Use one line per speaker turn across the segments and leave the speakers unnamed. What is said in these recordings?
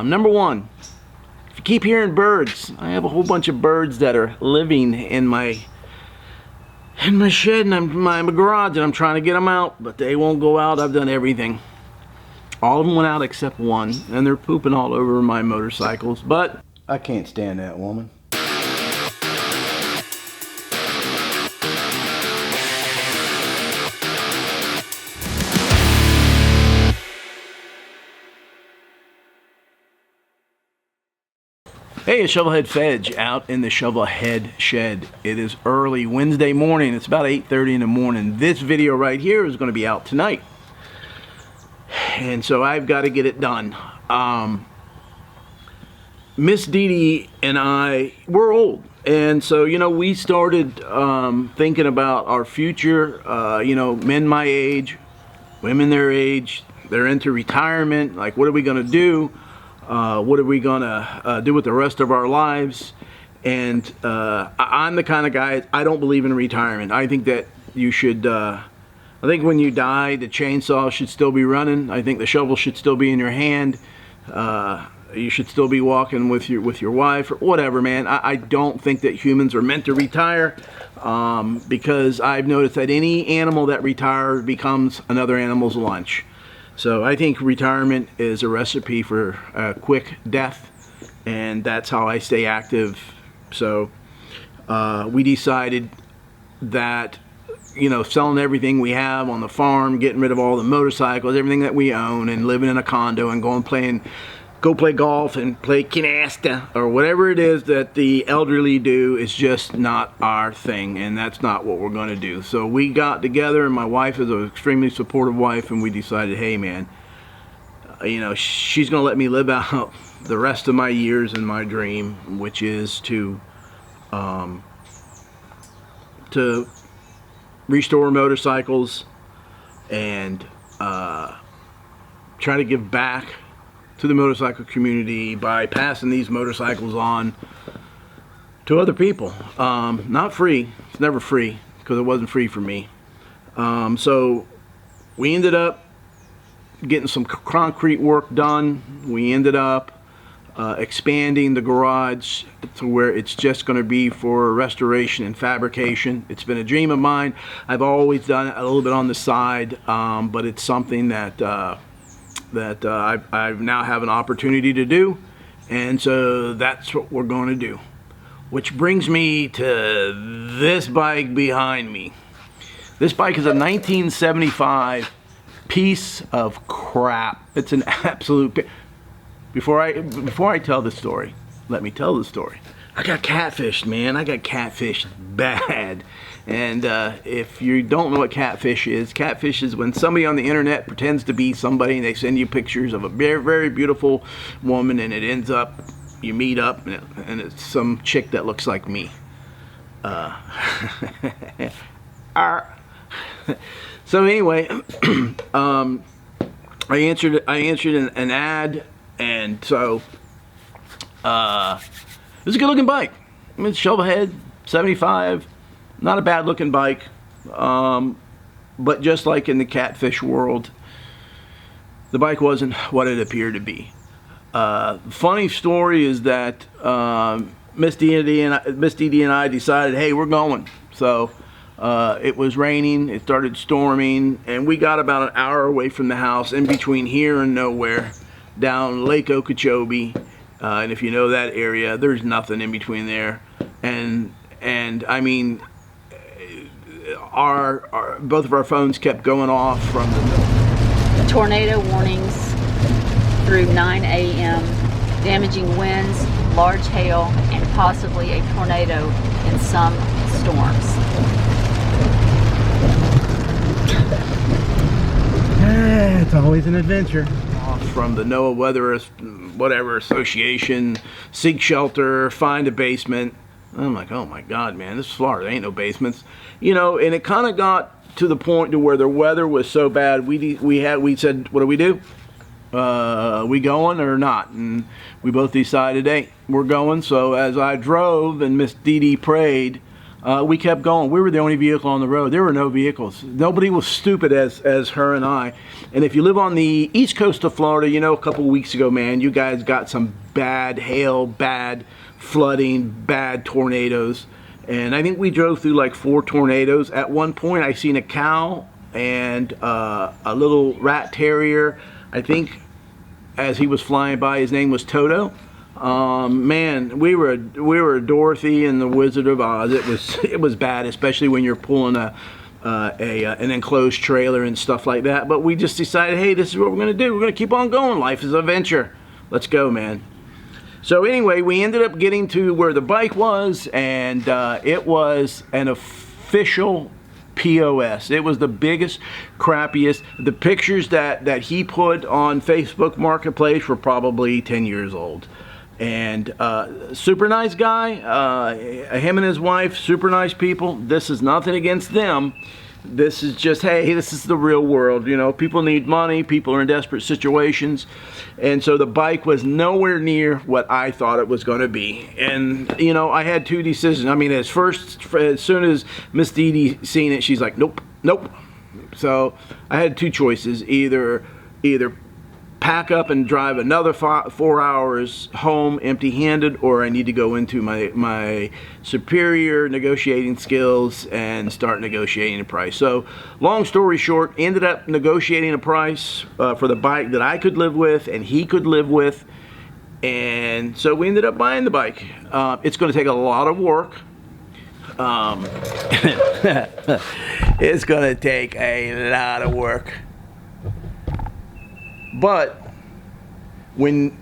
Number one, if you keep hearing birds, I have a whole bunch of birds that are living in my shed and my garage, and I'm trying to get them out, but they won't go out. I've done everything. All of them went out except one, and they're pooping all over my motorcycles, but I can't stand that woman. Hey, it's SHOVELHEADFFEJ out in the Shovelhead shed. It is early Wednesday morning. It's about 8:30 in the morning. This video right here is going to be out tonight. And so I've got to get it done. Miss Dee Dee and I, we're old. And so, you know, we started thinking about our future. You know, men my age, women their age, they're into retirement. Like, what are we going to do? What are we gonna do with the rest of our lives? And I'm the kind of guy, I don't believe in retirement. I think that you should, I think when you die, the chainsaw should still be running. I think the shovel should still be in your hand. You should still be walking with your wife or whatever, man. I don't think that humans are meant to retire, because I've noticed that any animal that retires becomes another animal's lunch. So I think retirement is a recipe for a quick death, and that's how I stay active. So we decided that, you know, selling everything we have on the farm, getting rid of all the motorcycles, everything that we own, and living in a condo and go play golf and play canasta or whatever it is that the elderly do is just not our thing, and that's not what we're going to do. So we got together, and my wife is an extremely supportive wife, and we decided, hey man, you know, she's going to let me live out the rest of my years in my dream, which is to restore motorcycles and try to give back to the motorcycle community by passing these motorcycles on to other people. Not free. It's never free, because it wasn't free for me. So we ended up getting some concrete work done. We ended up expanding the garage to where it's just going to be for restoration and fabrication. It's been a dream of mine. I've always done it a little bit on the side, but it's something that I now have an opportunity to do, and so that's what we're going to do. Which brings me to this bike behind me. This bike is a 1975 piece of crap. It's an absolute. Before I tell the story, let me tell the story. I got catfished, man. I got catfished bad. And if you don't know what catfish is when somebody on the internet pretends to be somebody, and they send you pictures of a very, very beautiful woman, and it ends up, you meet up, and it's some chick that looks like me. So anyway, I answered an ad, and so this is a good looking bike. I mean, it's Shovelhead 75. Not a bad looking bike, but just like in the catfish world, the bike wasn't what it appeared to be. Funny story is that Miss Dee Dee and I decided, hey, we're going. So it was raining, it started storming, and we got about an hour away from the house, in between here and nowhere, down Lake Okeechobee. And if you know that area, there's nothing in between there. And I mean, both of our phones kept going off from the
tornado warnings through 9 a.m. damaging winds, large hail, and possibly a tornado in some storms.
It's always an adventure. From the NOAA Weather whatever Association, seek shelter, find a basement. I'm like, oh my God, man, this is Florida. There ain't no basements, you know. And it kind of got to the point to where the weather was so bad. We said, what do? We going or not? And we both decided, hey, we're going. So as I drove and Miss Dee Dee prayed, we kept going. We were the only vehicle on the road. There were no vehicles. Nobody was stupid as her and I. And if you live on the east coast of Florida, you know, a couple of weeks ago, man, you guys got some bad hail, bad flooding, bad tornadoes. And I think we drove through like 4 tornadoes. At one point, I seen a cow and a little rat terrier. I think as he was flying by, his name was Toto. Man, we were Dorothy and the Wizard of Oz. It was bad, especially when you're pulling an enclosed trailer and stuff like that. But we just decided, hey, this is what we're gonna do. We're gonna keep on going. Life is a venture. Let's go, man. So anyway, we ended up getting to where the bike was, and it was an official POS. It was the biggest, crappiest. The pictures that he put on Facebook Marketplace were probably 10 years old. And super nice guy, him and his wife, super nice people. This is nothing against them. This is just, hey, this is the real world. You know, people need money, people are in desperate situations. And so the bike was nowhere near what I thought it was going to be. And, you know, I had 2 decisions. I mean, as soon as Miss Dee Dee seen it, she's like, nope, nope. So I had 2 choices, either pack up and drive another 4 hours home empty-handed, or I need to go into my superior negotiating skills and start negotiating a price. So long story short, ended up negotiating a price for the bike that I could live with and he could live with, and so we ended up buying the bike. It's going to take a lot of work. It's going to take a lot of work. But when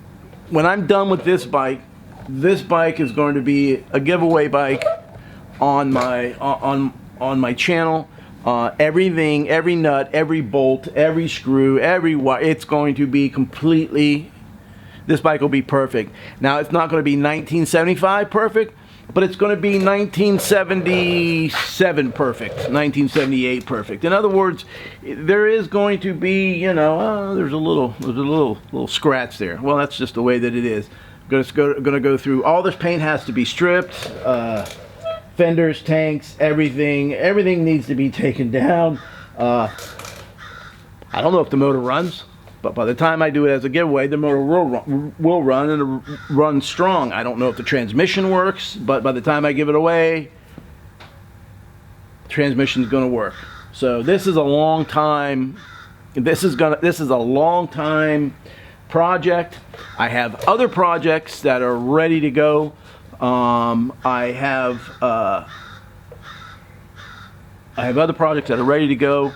I'm done with this bike is going to be a giveaway bike on my channel. Everything, every nut, every bolt, every screw, every wire, it's going to be completely, this bike will be perfect. Now, it's not going to be 1975 perfect, but it's going to be 1977 perfect, 1978 perfect. In other words, there is going to be, you know, there's a little scratch there. Well, that's just the way that it is. Going to go through. All this paint has to be stripped. Fenders, tanks, everything needs to be taken down. I don't know if the motor runs, but by the time I do it as a giveaway, the motor will run, and it'll run strong. I don't know if the transmission works, but by the time I give it away, the transmission's going to work. So this is a long time. This is a long time project. I have other projects that are ready to go. I have other projects that are ready to go.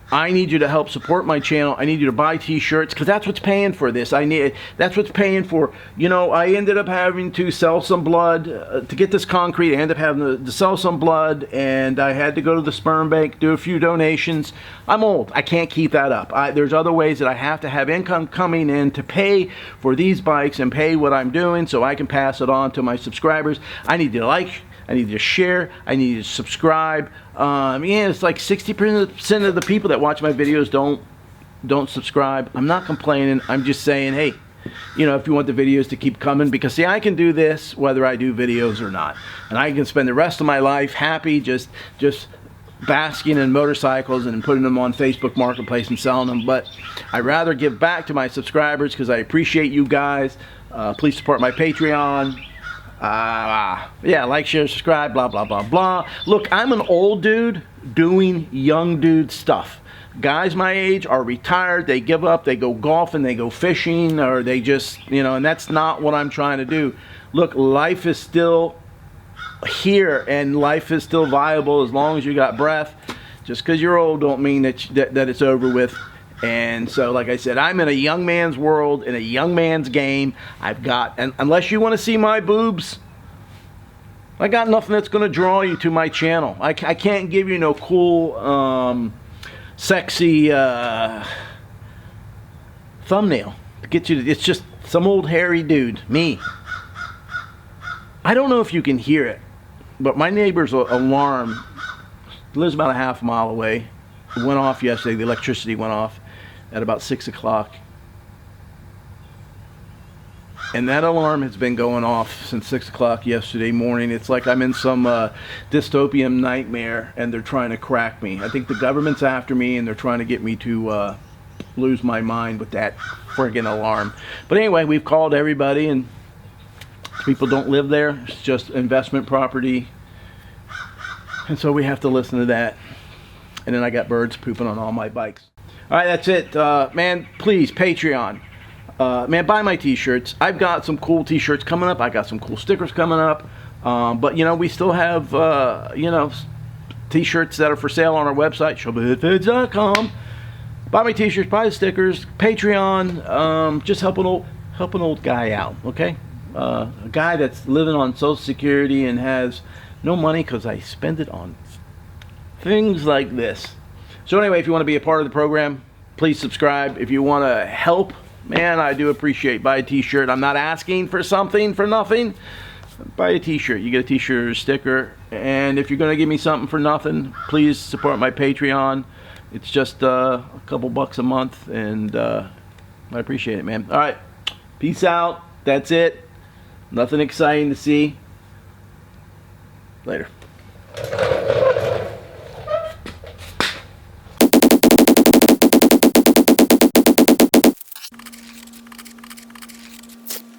I need you to help support my channel. I need you to buy t-shirts, because that's what's paying for this. That's what's paying for, you know, I ended up having to sell some blood to get this concrete. I ended up having to sell some blood, and I had to go to the sperm bank, do a few donations. I'm old. I can't keep that up. There's other ways that I have to have income coming in to pay for these bikes and pay what I'm doing so I can pass it on to my subscribers. I need you to like, I need you to share, I need you to subscribe. Yeah, it's like 60% of the people that watch my videos don't subscribe. I'm not complaining. I'm just saying, hey, you know, if you want the videos to keep coming, because see, I can do this whether I do videos or not, and I can spend the rest of my life happy just basking in motorcycles and putting them on Facebook Marketplace and selling them. But I'd rather give back to my subscribers, because I appreciate you guys. Please support my Patreon. Yeah, like, share, subscribe, blah, blah, blah, blah. Look, I'm an old dude doing young dude stuff. Guys my age are retired. They give up. They go golfing. They go fishing. Or they just, you know, and that's not what I'm trying to do. Look, life is still here, and life is still viable as long as you got breath. Just because you're old don't mean that it's over with. And so, like I said, I'm in a young man's world, in a young man's game. I've got, and unless you want to see my boobs, I got nothing that's going to draw you to my channel. I can't give you no cool, sexy thumbnail to get you to, it's just some old hairy dude, me. I don't know if you can hear it, but my neighbor's alarm lives about a half mile away. It went off yesterday. The electricity went off at about 6 o'clock. And that alarm has been going off since 6 o'clock yesterday morning. It's like I'm in some dystopian nightmare and they're trying to crack me. I think the government's after me and they're trying to get me to lose my mind with that friggin' alarm. But anyway, we've called everybody and people don't live there. It's just investment property. And so we have to listen to that. And then I got birds pooping on all my bikes. All right, that's it. Man, please, Patreon. Man, buy my t-shirts. I've got some cool t-shirts coming up. I got some cool stickers coming up. But, you know, we still have, you know, t-shirts that are for sale on our website, SHOVELHEADFFEJ.com. Buy my t-shirts, buy the stickers, Patreon. Just help an old guy out, okay? A guy that's living on Social Security and has no money because I spend it on things like this. So anyway, if you want to be a part of the program, please subscribe. If you want to help, man, I do appreciate. Buy a t-shirt. I'm not asking for something for nothing. Buy a t-shirt. You get a t-shirt or a sticker. And if you're going to give me something for nothing, please support my Patreon. It's just a couple bucks a month, and I appreciate it, man. All right. Peace out. That's it. Nothing exciting to see. Later.